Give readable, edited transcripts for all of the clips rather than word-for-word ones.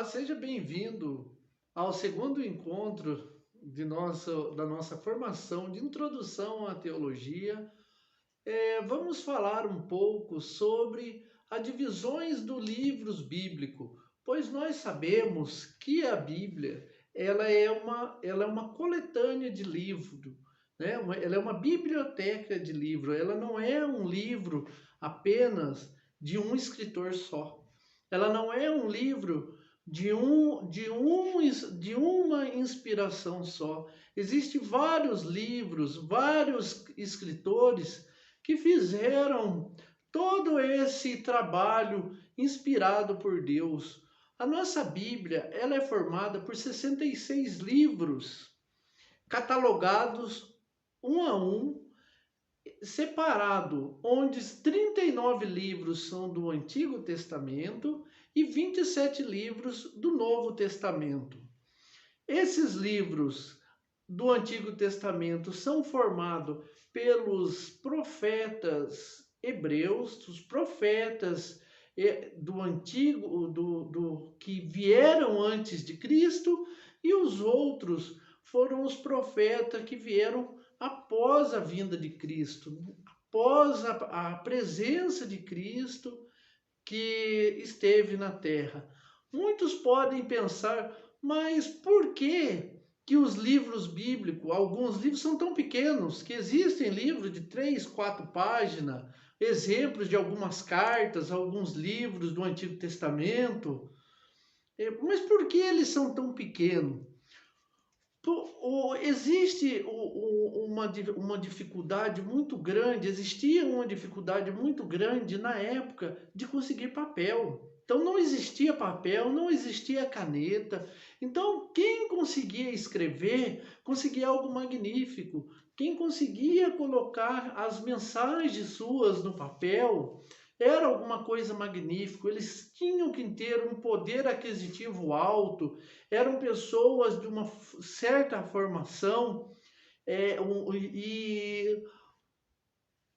Olá, seja bem-vindo ao segundo encontro da nossa formação de introdução à teologia. Vamos falar um pouco sobre as divisões dos livros bíblicos, pois nós sabemos que a Bíblia ela é uma coletânea de livros, né? Ela é uma biblioteca de livros, ela não é um livro apenas de um escritor só. Ela não é um livro de uma inspiração só. Existem vários livros, vários escritores que fizeram todo esse trabalho inspirado por Deus. A nossa Bíblia, ela é formada por 66 livros, catalogados um a um, separado, onde 39 livros são do Antigo Testamento e 27 livros do Novo Testamento. Esses livros do Antigo Testamento são formados pelos profetas hebreus, os profetas do Antigo, que vieram antes de Cristo, e os outros foram os profetas que vieram após a vinda de Cristo, após a presença de Cristo que esteve na terra. Muitos podem pensar, mas por que os livros bíblicos, alguns livros são tão pequenos, que existem livros de 3, 4 páginas, exemplos de algumas cartas, alguns livros do Antigo Testamento. Mas por que eles são tão pequenos? Existe uma dificuldade muito grande, existia uma dificuldade muito grande na época de conseguir papel. Então não existia papel, não existia caneta. Então quem conseguia escrever, conseguia algo magnífico. Quem conseguia colocar as mensagens suas no papel, era alguma coisa magnífica. Eles tinham que ter um poder aquisitivo alto, eram pessoas de uma certa formação,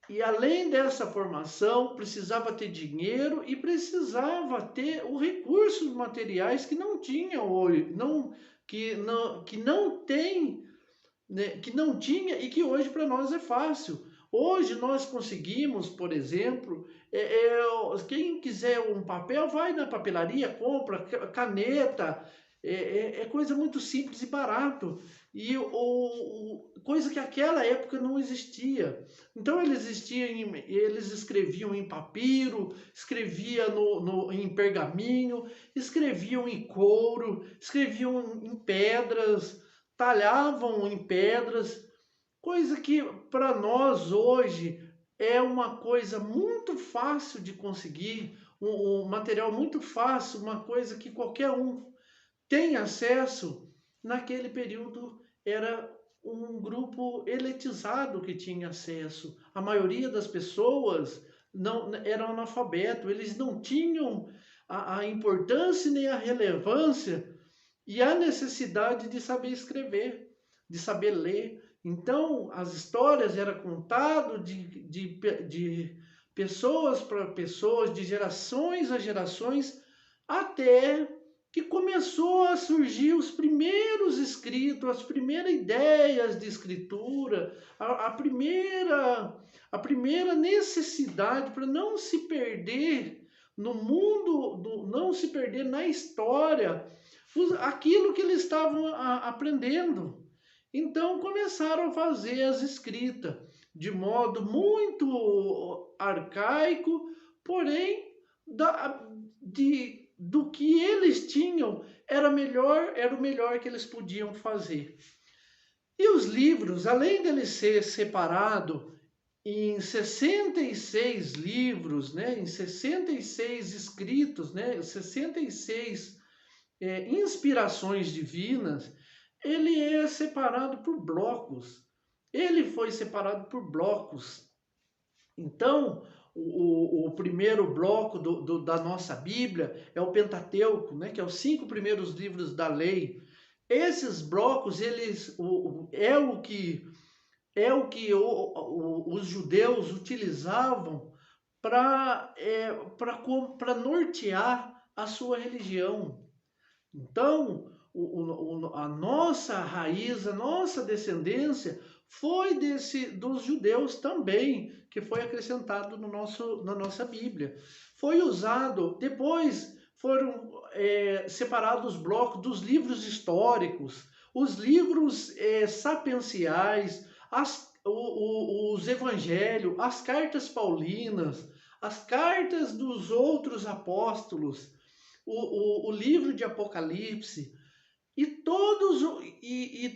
e além dessa formação, precisava ter dinheiro e precisava ter os recursos materiais que não tinha hoje, que não tem, né, que não tinha e que hoje para nós é fácil. Hoje nós conseguimos, por exemplo, quem quiser um papel, vai na papelaria, compra caneta, é coisa muito simples e barato. E coisa que naquela época não existia. Então eles escreviam em papiro, escreviam em pergaminho, escreviam em couro, escreviam em pedras, talhavam em pedras, coisa que para nós hoje é uma coisa muito fácil de conseguir, um material muito fácil, uma coisa que qualquer um tem acesso. Naquele período era um grupo elitizado que tinha acesso. A maioria das pessoas não eram analfabetos, eles não tinham a importância nem a relevância e a necessidade de saber escrever, de saber ler. Então, as histórias eram contadas de pessoas para pessoas, de gerações a gerações, até que começou a surgir os primeiros escritos, as primeiras ideias de escritura, a primeira necessidade para não se perder no mundo, não se perder na história, aquilo que eles estavam aprendendo. Então começaram a fazer as escritas de modo muito arcaico, porém do que eles tinham era o melhor que eles podiam fazer. E os livros, além deles ser separado em 66 livros, né, em 66 escritos, né, 66 inspirações divinas, ele é separado por blocos. Ele foi separado por blocos. Então, o primeiro bloco da nossa Bíblia é o Pentateuco, né, que é os 5 primeiros livros da lei. Esses blocos, os judeus utilizavam para nortear a sua religião. Então, a nossa raiz, a nossa descendência foi dos judeus também, que foi acrescentado na nossa Bíblia. Foi usado, depois foram separados os blocos dos livros históricos, os livros sapienciais, os evangelhos, as cartas paulinas, as cartas dos outros apóstolos, o livro de Apocalipse, e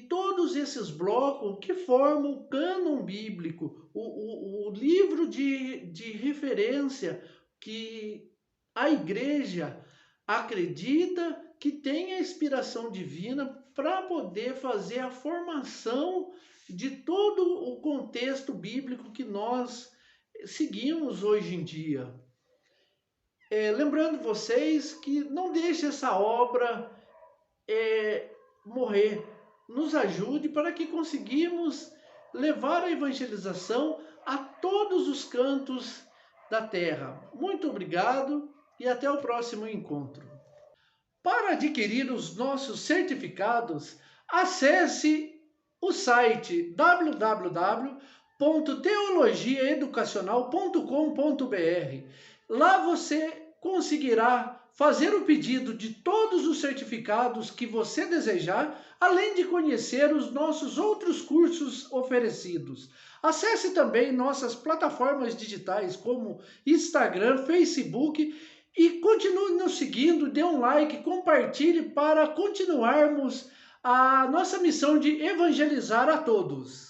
todos esses blocos que formam o cânon bíblico, o livro de referência que a igreja acredita que tem a inspiração divina para poder fazer a formação de todo o contexto bíblico que nós seguimos hoje em dia. Lembrando vocês que não deixe essa obra morrer. Nos ajude para que conseguimos levar a evangelização a todos os cantos da terra. Muito obrigado e até o próximo encontro. Para adquirir os nossos certificados, acesse o site www.teologiaeducacional.com.br. Lá você conseguirá fazer o pedido de todos os certificados que você desejar, além de conhecer os nossos outros cursos oferecidos. Acesse também nossas plataformas digitais como Instagram, Facebook e continue nos seguindo, dê um like, compartilhe para continuarmos a nossa missão de evangelizar a todos.